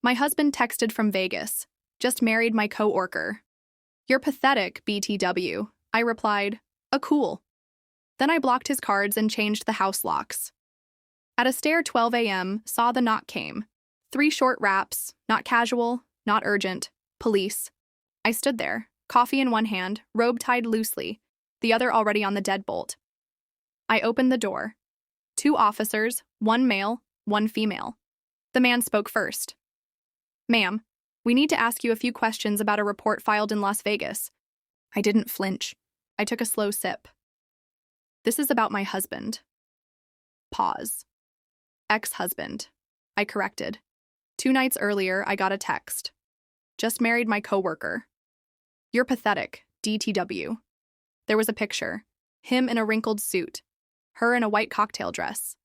My husband texted from Vegas. Just married my co-worker. You're pathetic, BTW. I replied, cool. Then I blocked his cards and changed the house locks. At a stair 12 a.m., saw the knock came. 3 short raps, not casual, not urgent, police. I stood there, coffee in one hand, robe tied loosely, the other already on the deadbolt. I opened the door. 2 officers, 1 male, 1 female. The man spoke first. Ma'am, we need to ask you a few questions about a report filed in Las Vegas. I didn't flinch. I took a slow sip. This is about my husband. Pause. Ex-husband. I corrected. 2 nights earlier, I got a text. Just married my coworker. You're pathetic, DTW. There was a picture. Him in a wrinkled suit. Her in a white cocktail dress.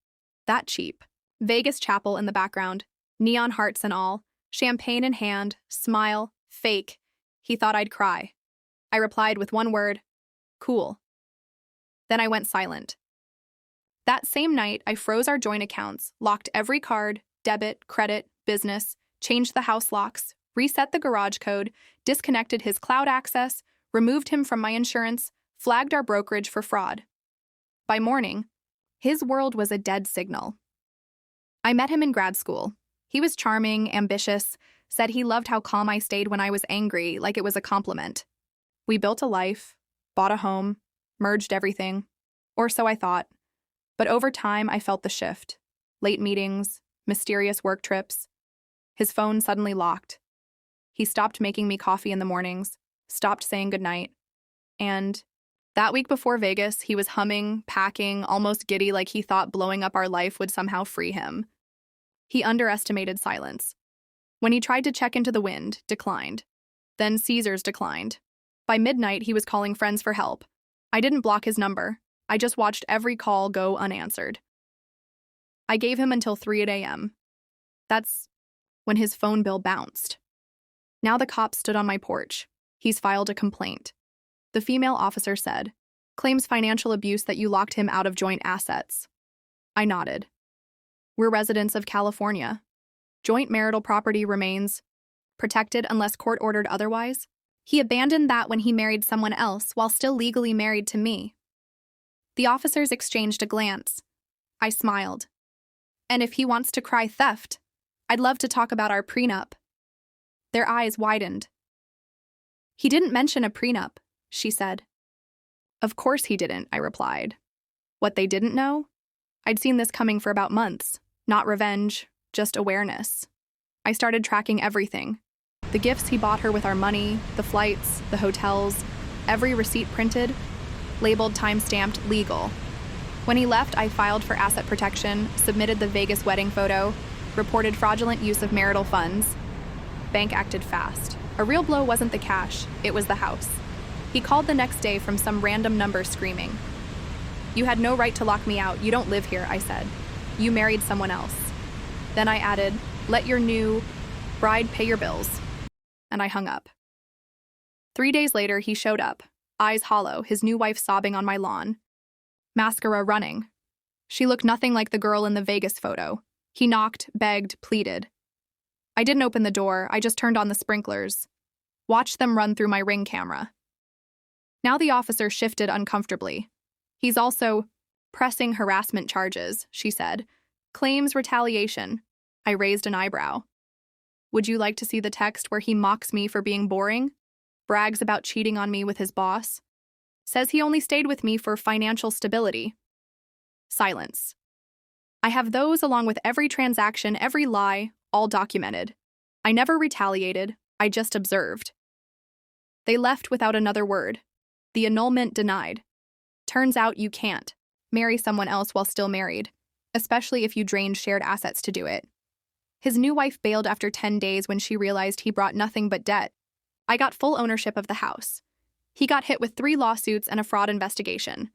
That cheap. Vegas chapel in the background. Neon hearts and all. Champagne in hand. Smile. Fake. He thought I'd cry. I replied with 1 word. Cool. Then I went silent. That same night, I froze our joint accounts, locked every card, debit, credit, business, changed the house locks, reset the garage code, disconnected his cloud access, removed him from my insurance, flagged our brokerage for fraud. By morning, his world was a dead signal. I met him in grad school. He was charming, ambitious, said he loved how calm I stayed when I was angry, like it was a compliment. We built a life, bought a home, merged everything, or so I thought. But over time, I felt the shift. Late meetings, mysterious work trips. His phone suddenly locked. He stopped making me coffee in the mornings, stopped saying goodnight. And that week before Vegas, he was humming, packing, almost giddy like he thought blowing up our life would somehow free him. He underestimated silence. When he tried to check into the wind, declined. Then Caesars declined. By midnight, he was calling friends for help. I didn't block his number. I just watched every call go unanswered. I gave him until 3 a.m. That's when his phone bill bounced. Now the cop stood on my porch. He's filed a complaint. The female officer said, claims financial abuse that you locked him out of joint assets. I nodded. We're residents of California. Joint marital property remains protected unless court ordered otherwise. He abandoned that when he married someone else while still legally married to me. The officers exchanged a glance. I smiled. And if he wants to cry theft, I'd love to talk about our prenup. Their eyes widened. He didn't mention a prenup, she said. Of course he didn't, I replied. What they didn't know? I'd seen this coming for about months. Not revenge, just awareness. I started tracking everything. The gifts he bought her with our money, the flights, the hotels, every receipt printed, labeled time-stamped legal. When he left, I filed for asset protection, submitted the Vegas wedding photo, reported fraudulent use of marital funds. Bank acted fast. A real blow wasn't the cash, it was the house. He called the next day from some random number screaming. You had no right to lock me out. You don't live here, I said. You married someone else. Then I added, let your new bride pay your bills. And I hung up. 3 days later, he showed up, eyes hollow, his new wife sobbing on my lawn. Mascara running. She looked nothing like the girl in the Vegas photo. He knocked, begged, pleaded. I didn't open the door, I just turned on the sprinklers. Watched them run through my Ring camera. Now the officer shifted uncomfortably. He's also pressing harassment charges, she said. Claims retaliation. I raised an eyebrow. Would you like to see the text where he mocks me for being boring? Brags about cheating on me with his boss? Says he only stayed with me for financial stability. Silence. I have those along with every transaction, every lie, all documented. I never retaliated, I just observed. They left without another word. The annulment denied. Turns out you can't marry someone else while still married, especially if you drained shared assets to do it. His new wife bailed after 10 days when she realized he brought nothing but debt. I got full ownership of the house. He got hit with 3 lawsuits and a fraud investigation.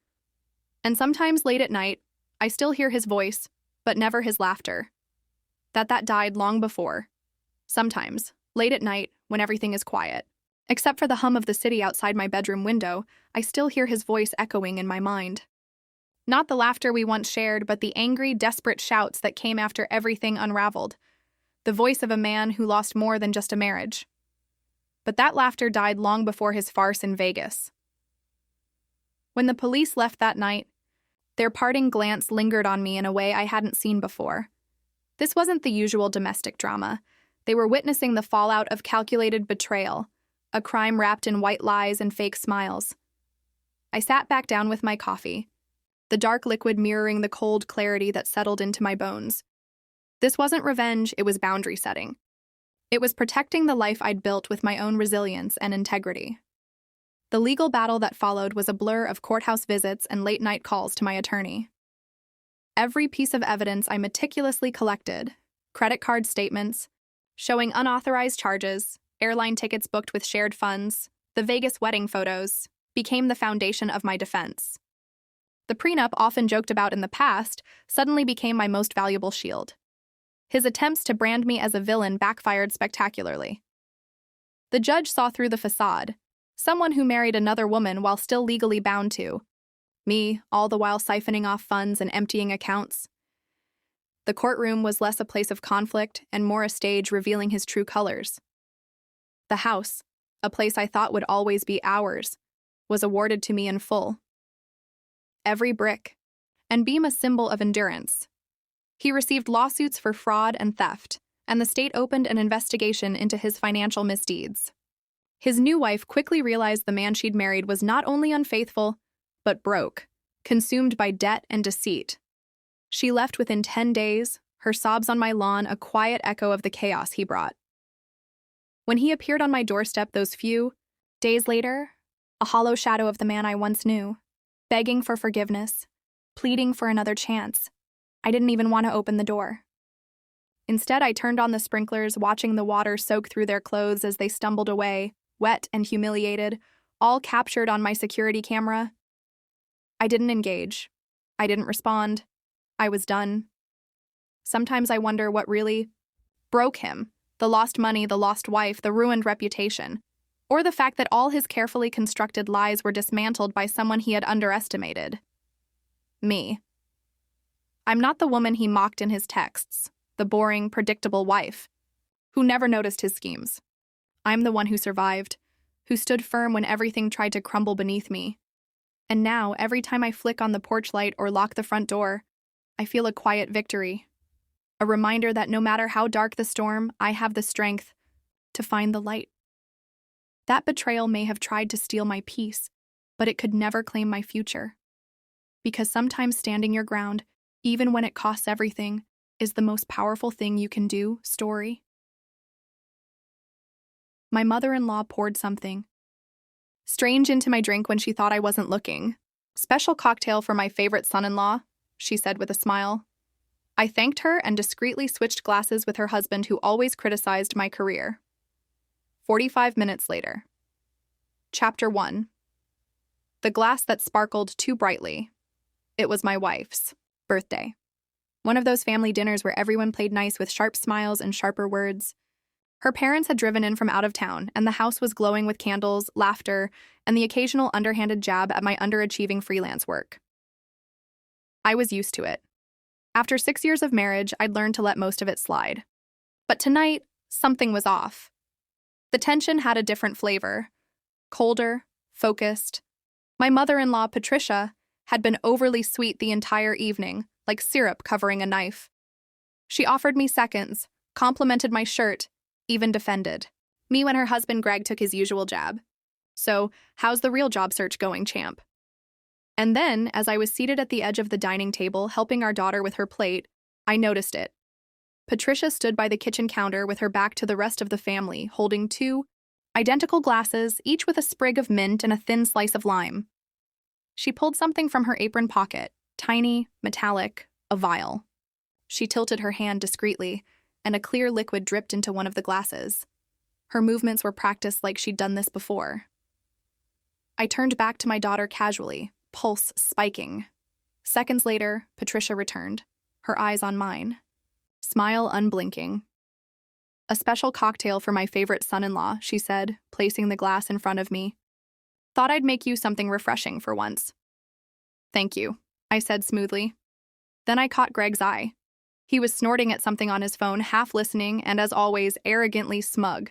And sometimes late at night, I still hear his voice, but never his laughter. That died long before. Sometimes, late at night, when everything is quiet. Except for the hum of the city outside my bedroom window, I still hear his voice echoing in my mind. Not the laughter we once shared, but the angry, desperate shouts that came after everything unraveled. the voice of a man who lost more than just a marriage. But that laughter died long before his farce in Vegas. When the police left that night, their parting glance lingered on me in a way I hadn't seen before. This wasn't the usual domestic drama. They were witnessing the fallout of calculated betrayal, a crime wrapped in white lies and fake smiles. I sat back down with my coffee, the dark liquid mirroring the cold clarity that settled into my bones. This wasn't revenge, it was boundary setting. It was protecting the life I'd built with my own resilience and integrity. The legal battle that followed was a blur of courthouse visits and late-night calls to my attorney. Every piece of evidence I meticulously collected, credit card statements, showing unauthorized charges, airline tickets booked with shared funds, the Vegas wedding photos, became the foundation of my defense. The prenup, often joked about in the past, suddenly became my most valuable shield. His attempts to brand me as a villain backfired spectacularly. The judge saw through the facade, someone who married another woman while still legally bound to. Me, all the while siphoning off funds and emptying accounts. The courtroom was less a place of conflict and more a stage revealing his true colors. The house, a place I thought would always be ours, was awarded to me in full. Every brick, and beam a symbol of endurance. He received lawsuits for fraud and theft, and the state opened an investigation into his financial misdeeds. His new wife quickly realized the man she'd married was not only unfaithful, but broke, consumed by debt and deceit. She left within 10 days, her sobs on my lawn a quiet echo of the chaos he brought. When he appeared on my doorstep those few days later, a hollow shadow of the man I once knew, begging for forgiveness, pleading for another chance. I didn't even want to open the door. Instead, I turned on the sprinklers, watching the water soak through their clothes as they stumbled away, wet and humiliated, all captured on my security camera. I didn't engage. I didn't respond. I was done. Sometimes I wonder what really broke him: the lost money, the lost wife, the ruined reputation, or the fact that all his carefully constructed lies were dismantled by someone he had underestimated. Me. I'm not the woman he mocked in his texts, the boring, predictable wife, who never noticed his schemes. I'm the one who survived, who stood firm when everything tried to crumble beneath me. And now, every time I flick on the porch light or lock the front door, I feel a quiet victory. A reminder that no matter how dark the storm, I have the strength to find the light. That betrayal may have tried to steal my peace, but it could never claim my future. Because sometimes standing your ground, even when it costs everything, is the most powerful thing you can do. Story. My mother-in-law poured something strange into my drink when she thought I wasn't looking. Special cocktail for my favorite son-in-law, she said with a smile. I thanked her and discreetly switched glasses with her husband, who always criticized my career. 45 minutes later. Chapter 1. The glass that sparkled too brightly. It was my wife's birthday. One of those family dinners where everyone played nice with sharp smiles and sharper words. Her parents had driven in from out of town, and the house was glowing with candles, laughter, and the occasional underhanded jab at my underachieving freelance work. I was used to it. After 6 years of marriage, I'd learned to let most of it slide. But tonight, something was off. The tension had a different flavor. Colder, focused. My mother-in-law, Patricia, had been overly sweet the entire evening, like syrup covering a knife. She offered me seconds, complimented my shirt, even defended me when her husband Greg took his usual jab. So, how's the real job search going, champ? And then, as I was seated at the edge of the dining table helping our daughter with her plate, I noticed it. Patricia stood by the kitchen counter with her back to the rest of the family, holding 2 identical glasses, each with a sprig of mint and a thin slice of lime. She pulled something from her apron pocket, tiny, metallic, a vial. She tilted her hand discreetly, and a clear liquid dripped into one of the glasses. Her movements were practiced like she'd done this before. I turned back to my daughter casually, pulse spiking. Seconds later, Patricia returned, her eyes on mine. Smile unblinking. A special cocktail for my favorite son-in-law, she said, placing the glass in front of me. Thought I'd make you something refreshing for once. Thank you, I said smoothly. Then I caught Greg's eye. He was snorting at something on his phone, half listening and, as always, arrogantly smug.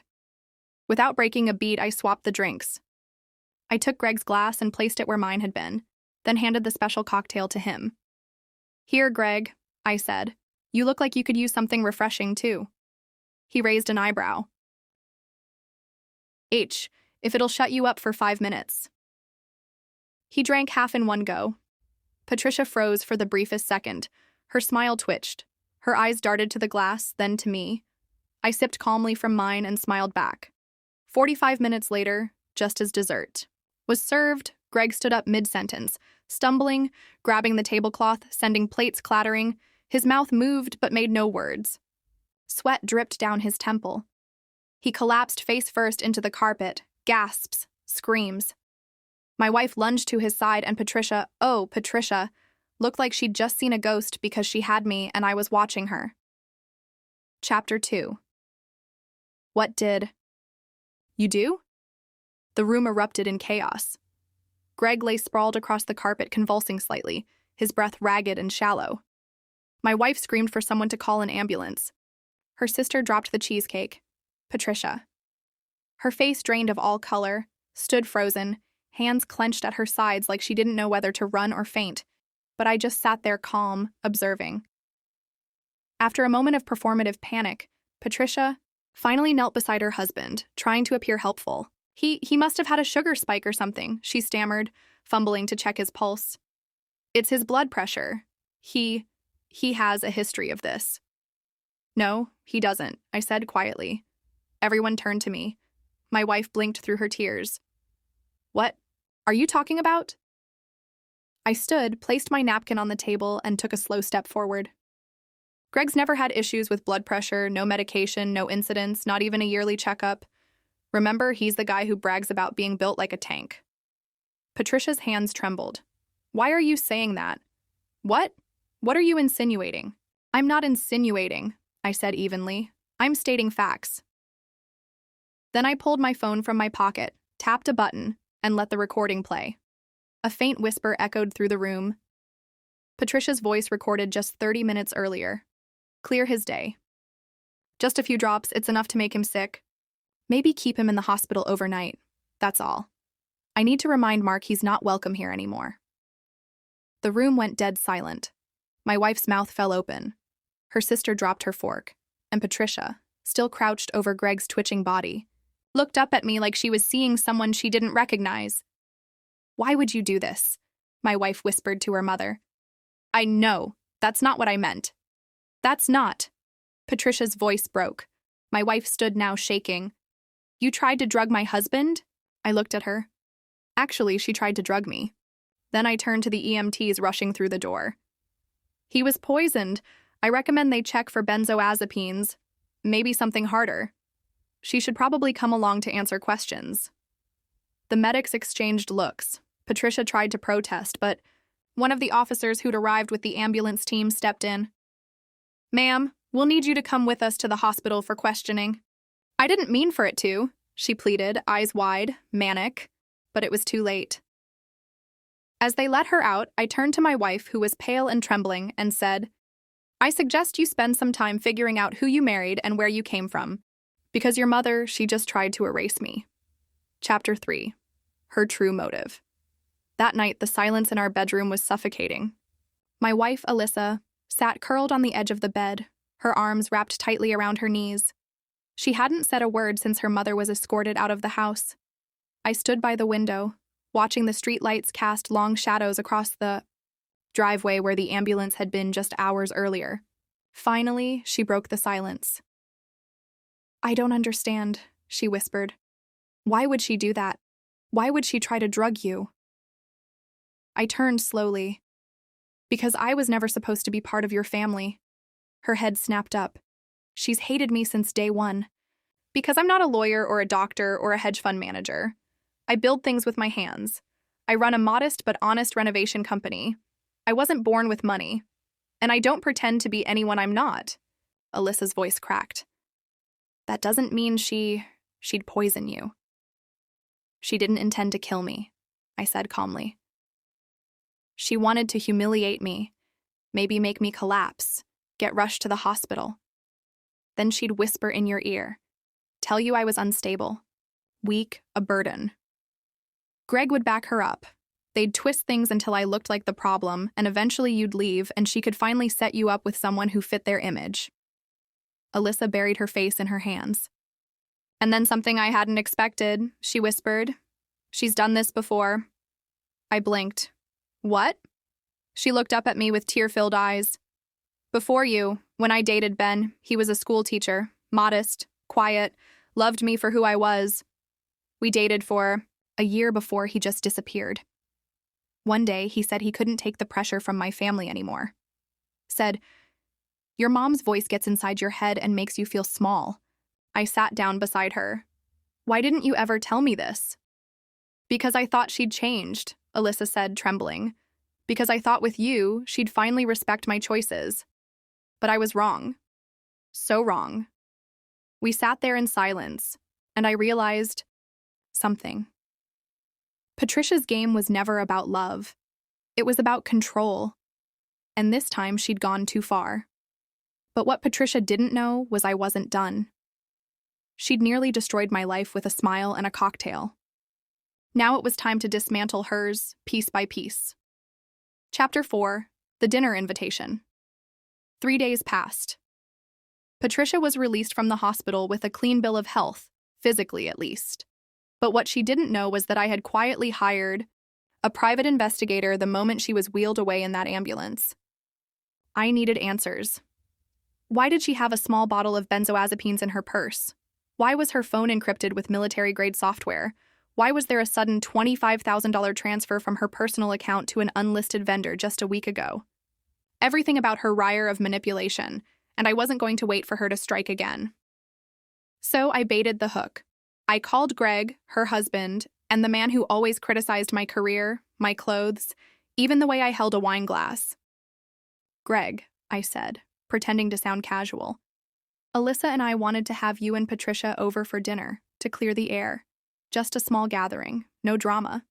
Without breaking a beat, I swapped the drinks. I took Greg's glass and placed it where mine had been, then handed the special cocktail to him. "Here, Greg," I said. "You look like you could use something refreshing, too." He raised an eyebrow. If it'll shut you up for 5 minutes." He drank half in one go. Patricia froze for the briefest second. Her smile twitched. Her eyes darted to the glass, then to me. I sipped calmly from mine and smiled back. 45 minutes later, just as dessert was served, Greg stood up mid-sentence, stumbling, grabbing the tablecloth, sending plates clattering. His mouth moved but made no words. Sweat dripped down his temple. He collapsed face first into the carpet, gasps, screams. My wife lunged to his side and Patricia, looked like she'd just seen a ghost because she had me and I was watching her. Chapter 2. What did you do? The room erupted in chaos. Greg lay sprawled across the carpet, convulsing slightly, his breath ragged and shallow. My wife screamed for someone to call an ambulance. Her sister dropped the cheesecake. Patricia. Her face drained of all color, stood frozen, hands clenched at her sides like she didn't know whether to run or faint, but I just sat there calm, observing. After a moment of performative panic, Patricia finally knelt beside her husband, trying to appear helpful. He must have had a sugar spike or something, she stammered, fumbling to check his pulse. "It's his blood pressure. He has a history of this." "No, he doesn't," I said quietly. Everyone turned to me. My wife blinked through her tears. "What are you talking about?" I stood, placed my napkin on the table, and took a slow step forward. Greg's never had issues with blood pressure, no medication, no incidents, not even a yearly checkup. Remember, he's the guy who brags about being built like a tank. Patricia's hands trembled. "Why are you saying that?" What are you insinuating?" "I'm not insinuating," I said evenly. "I'm stating facts." Then I pulled my phone from my pocket, tapped a button, and let the recording play. A faint whisper echoed through the room. Patricia's voice recorded just 30 minutes earlier. "Clear his day. Just a few drops, it's enough to make him sick. Maybe keep him in the hospital overnight. That's all. I need to remind Mark he's not welcome here anymore." The room went dead silent. My wife's mouth fell open. Her sister dropped her fork, and Patricia, still crouched over Greg's twitching body, looked up at me like she was seeing someone she didn't recognize. "Why would you do this?" my wife whispered to her mother. "I know, that's not what I meant." "That's not." Patricia's voice broke. My wife stood now shaking. "You tried to drug my husband?" I looked at her. Actually, she tried to drug me. Then I turned to the EMTs rushing through the door. "He was poisoned. I recommend they check for benzodiazepines. Maybe something harder. She should probably come along to answer questions." The medics exchanged looks. Patricia tried to protest, but one of the officers who'd arrived with the ambulance team stepped in. "Ma'am, we'll need you to come with us to the hospital for questioning." "I didn't mean for it to," she pleaded, eyes wide, manic, but it was too late. As they let her out, I turned to my wife, who was pale and trembling, and said, "I suggest you spend some time figuring out who you married and where you came from, because your mother, she just tried to erase me." Chapter 3. Her true motive. That night, the silence in our bedroom was suffocating. My wife, Alyssa, sat curled on the edge of the bed, her arms wrapped tightly around her knees. She hadn't said a word since her mother was escorted out of the house. I stood by the window, watching the streetlights cast long shadows across the driveway where the ambulance had been just hours earlier. Finally, she broke the silence. "I don't understand," she whispered. "Why would she do that? Why would she try to drug you?" I turned slowly. "Because I was never supposed to be part of your family." Her head snapped up. "She's hated me since day one. Because I'm not a lawyer or a doctor or a hedge fund manager. I build things with my hands. I run a modest but honest renovation company. I wasn't born with money. And I don't pretend to be anyone I'm not." Alyssa's voice cracked. "That doesn't mean she'd poison you." "She didn't intend to kill me," I said calmly. "She wanted to humiliate me, maybe make me collapse, get rushed to the hospital. Then she'd whisper in your ear, tell you I was unstable, weak, a burden. Greg would back her up. They'd twist things until I looked like the problem, and eventually you'd leave, and she could finally set you up with someone who fit their image. Alyssa buried her face in her hands. And then something I hadn't expected, she whispered. She's done this before. I blinked. What? She looked up at me with tear-filled eyes. Before you, when I dated Ben, he was a school teacher, modest, quiet, loved me for who I was. We dated for a year before he just disappeared. One day, he said he couldn't take the pressure from my family anymore. Said, your mom's voice gets inside your head and makes you feel small. I sat down beside her. Why didn't you ever tell me this? Because I thought she'd changed, Alyssa said, trembling. Because I thought with you, she'd finally respect my choices. But I was wrong. So wrong. We sat there in silence, and I realized something. Patricia's game was never about love. It was about control. And this time she'd gone too far. But what Patricia didn't know was I wasn't done. She'd nearly destroyed my life with a smile and a cocktail. Now it was time to dismantle hers, piece by piece. Chapter 4, The Dinner Invitation. 3 days passed. Patricia was released from the hospital with a clean bill of health, physically at least. But what she didn't know was that I had quietly hired a private investigator the moment she was wheeled away in that ambulance. I needed answers. Why did she have a small bottle of benzodiazepines in her purse? Why was her phone encrypted with military-grade software? Why was there a sudden $25,000 transfer from her personal account to an unlisted vendor just a week ago? Everything about her riot of manipulation, and I wasn't going to wait for her to strike again. So I baited the hook. I called Greg, her husband, and the man who always criticized my career, my clothes, even the way I held a wine glass. Greg, I said, pretending to sound casual. Alyssa and I wanted to have you and Patricia over for dinner, to clear the air. Just a small gathering, no drama.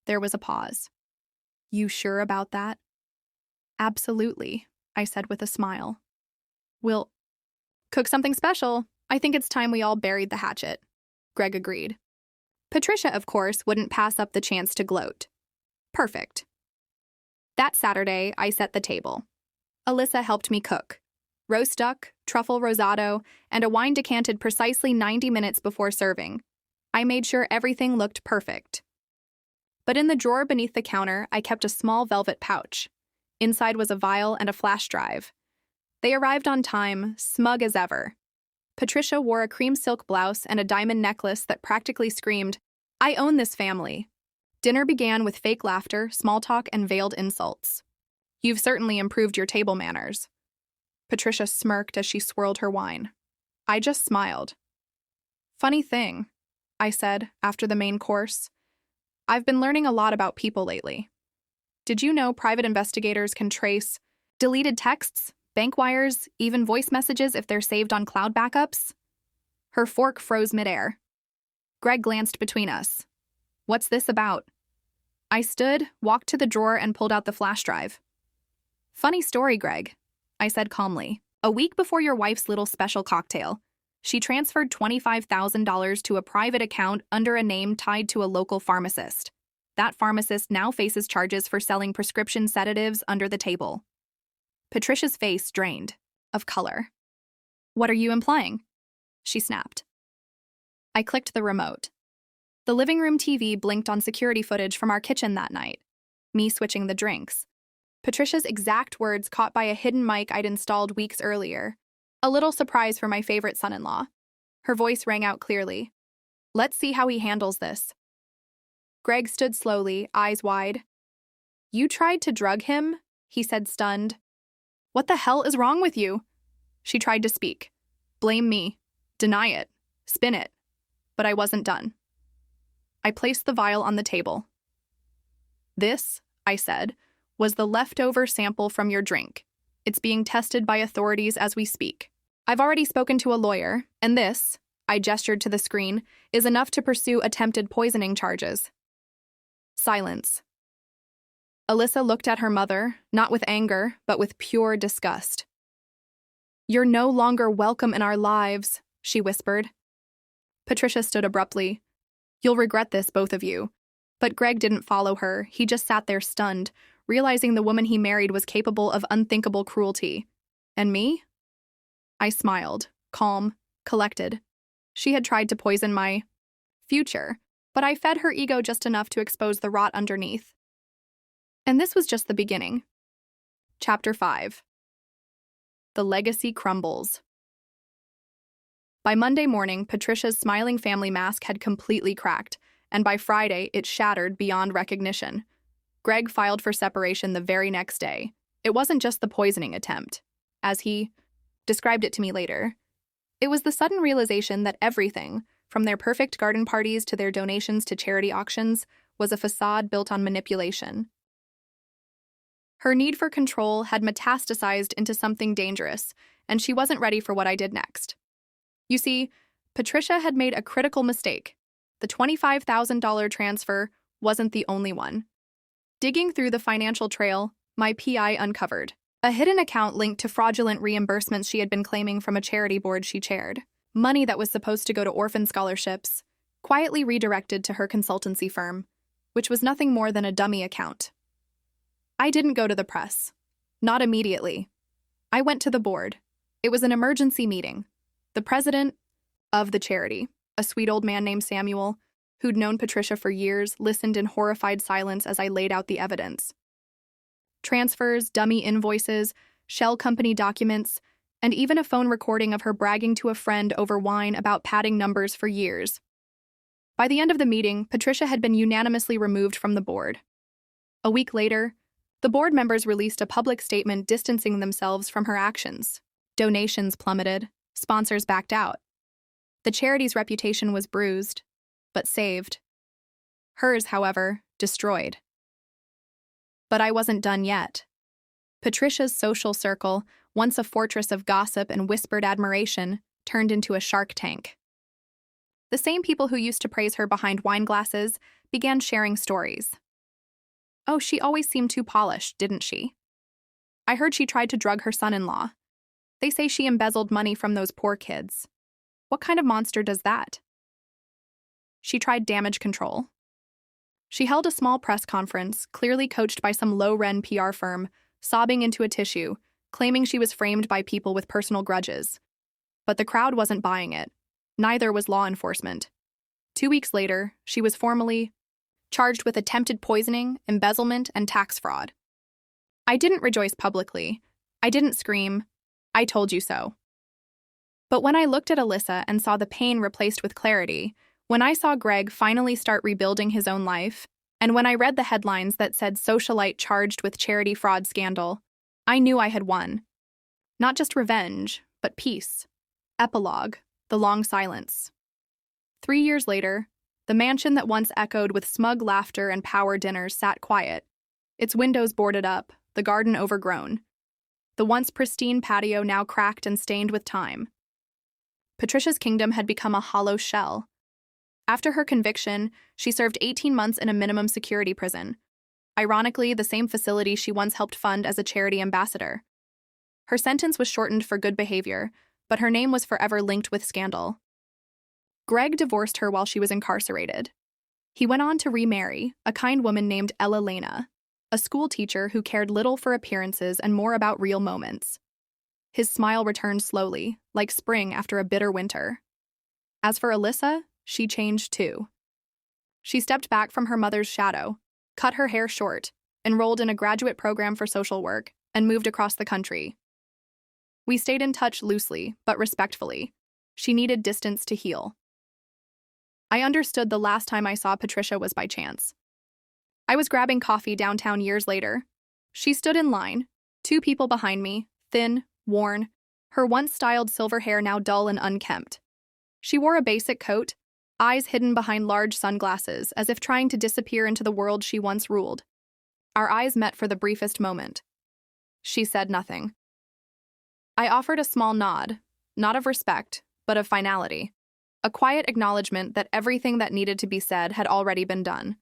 There was a pause. You sure about that? Absolutely, I said with a smile. We'll cook something special. I think it's time we all buried the hatchet. Greg agreed. Patricia, of course, wouldn't pass up the chance to gloat. Perfect. That Saturday, I set the table. Alyssa helped me cook. Roast duck, truffle rosado, and a wine decanted precisely 90 minutes before serving. I made sure everything looked perfect. But in the drawer beneath the counter, I kept a small velvet pouch. Inside was a vial and a flash drive. They arrived on time, smug as ever. Patricia wore a cream silk blouse and a diamond necklace that practically screamed, I own this family. Dinner began with fake laughter, small talk, and veiled insults. You've certainly improved your table manners. Patricia smirked as she swirled her wine. I just smiled. Funny thing, I said after the main course. I've been learning a lot about people lately. Did you know private investigators can trace deleted texts, bank wires, even voice messages if they're saved on cloud backups? Her fork froze midair. Greg glanced between us. What's this about? I stood, walked to the drawer, and pulled out the flash drive. Funny story, Greg, I said calmly. A week before your wife's little special cocktail, she transferred $25,000 to a private account under a name tied to a local pharmacist. That pharmacist now faces charges for selling prescription sedatives under the table. Patricia's face drained of color. What are you implying? She snapped. I clicked the remote. The living room TV blinked on security footage from our kitchen that night. Me switching the drinks. Patricia's exact words caught by a hidden mic I'd installed weeks earlier. A little surprise for my favorite son-in-law. Her voice rang out clearly. Let's see how he handles this. Greg stood slowly, eyes wide. You tried to drug him? He said, stunned. What the hell is wrong with you? She tried to speak. Blame me. Deny it. Spin it. But I wasn't done. I placed the vial on the table. This, I said, was the leftover sample from your drink. It's being tested by authorities as we speak. I've already spoken to a lawyer, and this, I gestured to the screen, is enough to pursue attempted poisoning charges. Silence. Alyssa looked at her mother, not with anger, but with pure disgust. "You're no longer welcome in our lives," she whispered. Patricia stood abruptly. "You'll regret this, both of you." But Greg didn't follow her. He just sat there stunned, realizing the woman he married was capable of unthinkable cruelty. And me? I smiled, calm, collected. She had tried to poison my future, but I fed her ego just enough to expose the rot underneath. And this was just the beginning. Chapter 5. The legacy crumbles. By Monday morning, Patricia's smiling family mask had completely cracked, and by Friday, it shattered beyond recognition. Greg filed for separation the very next day. It wasn't just the poisoning attempt, as he described it to me later. It was the sudden realization that everything, from their perfect garden parties to their donations to charity auctions, was a facade built on manipulation. Her need for control had metastasized into something dangerous, and she wasn't ready for what I did next. You see, Patricia had made a critical mistake. The $25,000 transfer wasn't the only one. Digging through the financial trail, my PI uncovered a hidden account linked to fraudulent reimbursements she had been claiming from a charity board she chaired. Money that was supposed to go to orphan scholarships, quietly redirected to her consultancy firm, which was nothing more than a dummy account. I didn't go to the press. Not immediately. I went to the board. It was an emergency meeting. The president of the charity, a sweet old man named Samuel, who'd known Patricia for years, listened in horrified silence as I laid out the evidence. Transfers, dummy invoices, shell company documents, and even a phone recording of her bragging to a friend over wine about padding numbers for years. By the end of the meeting, Patricia had been unanimously removed from the board. A week later, the board members released a public statement distancing themselves from her actions. Donations plummeted, sponsors backed out. The charity's reputation was bruised, but saved. Hers, however, destroyed. But I wasn't done yet. Patricia's social circle, once a fortress of gossip and whispered admiration, turned into a shark tank. The same people who used to praise her behind wine glasses began sharing stories. Oh, she always seemed too polished, didn't she? I heard she tried to drug her son-in-law. They say she embezzled money from those poor kids. What kind of monster does that? She tried damage control. She held a small press conference, clearly coached by some low-rent PR firm, sobbing into a tissue, claiming she was framed by people with personal grudges. But the crowd wasn't buying it. Neither was law enforcement. 2 weeks later, she was formally charged with attempted poisoning, embezzlement, and tax fraud. I didn't rejoice publicly. I didn't scream, "I told you so." But when I looked at Alyssa and saw the pain replaced with clarity, when I saw Greg finally start rebuilding his own life, and when I read the headlines that said socialite charged with charity fraud scandal, I knew I had won. Not just revenge, but peace. Epilogue, the long silence. 3 years later, the mansion that once echoed with smug laughter and power dinners sat quiet, its windows boarded up, the garden overgrown. The once pristine patio now cracked and stained with time. Patricia's kingdom had become a hollow shell. After her conviction, she served 18 months in a minimum security prison. Ironically, the same facility she once helped fund as a charity ambassador. Her sentence was shortened for good behavior, but her name was forever linked with scandal. Greg divorced her while she was incarcerated. He went on to remarry a kind woman named Ella Lena, a school teacher who cared little for appearances and more about real moments. His smile returned slowly, like spring after a bitter winter. As for Alyssa, she changed too. She stepped back from her mother's shadow, cut her hair short, enrolled in a graduate program for social work, and moved across the country. We stayed in touch loosely, but respectfully. She needed distance to heal. I understood the last time I saw Patricia was by chance. I was grabbing coffee downtown years later. She stood in line, 2 people behind me, thin, worn, her once styled silver hair now dull and unkempt. She wore a basic coat, eyes hidden behind large sunglasses, as if trying to disappear into the world she once ruled. Our eyes met for the briefest moment. She said nothing. I offered a small nod, not of respect, but of finality. A quiet acknowledgement that everything that needed to be said had already been done.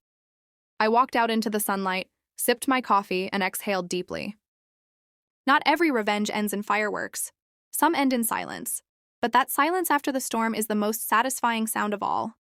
I walked out into the sunlight, sipped my coffee, and exhaled deeply. Not every revenge ends in fireworks. Some end in silence, but that silence after the storm is the most satisfying sound of all.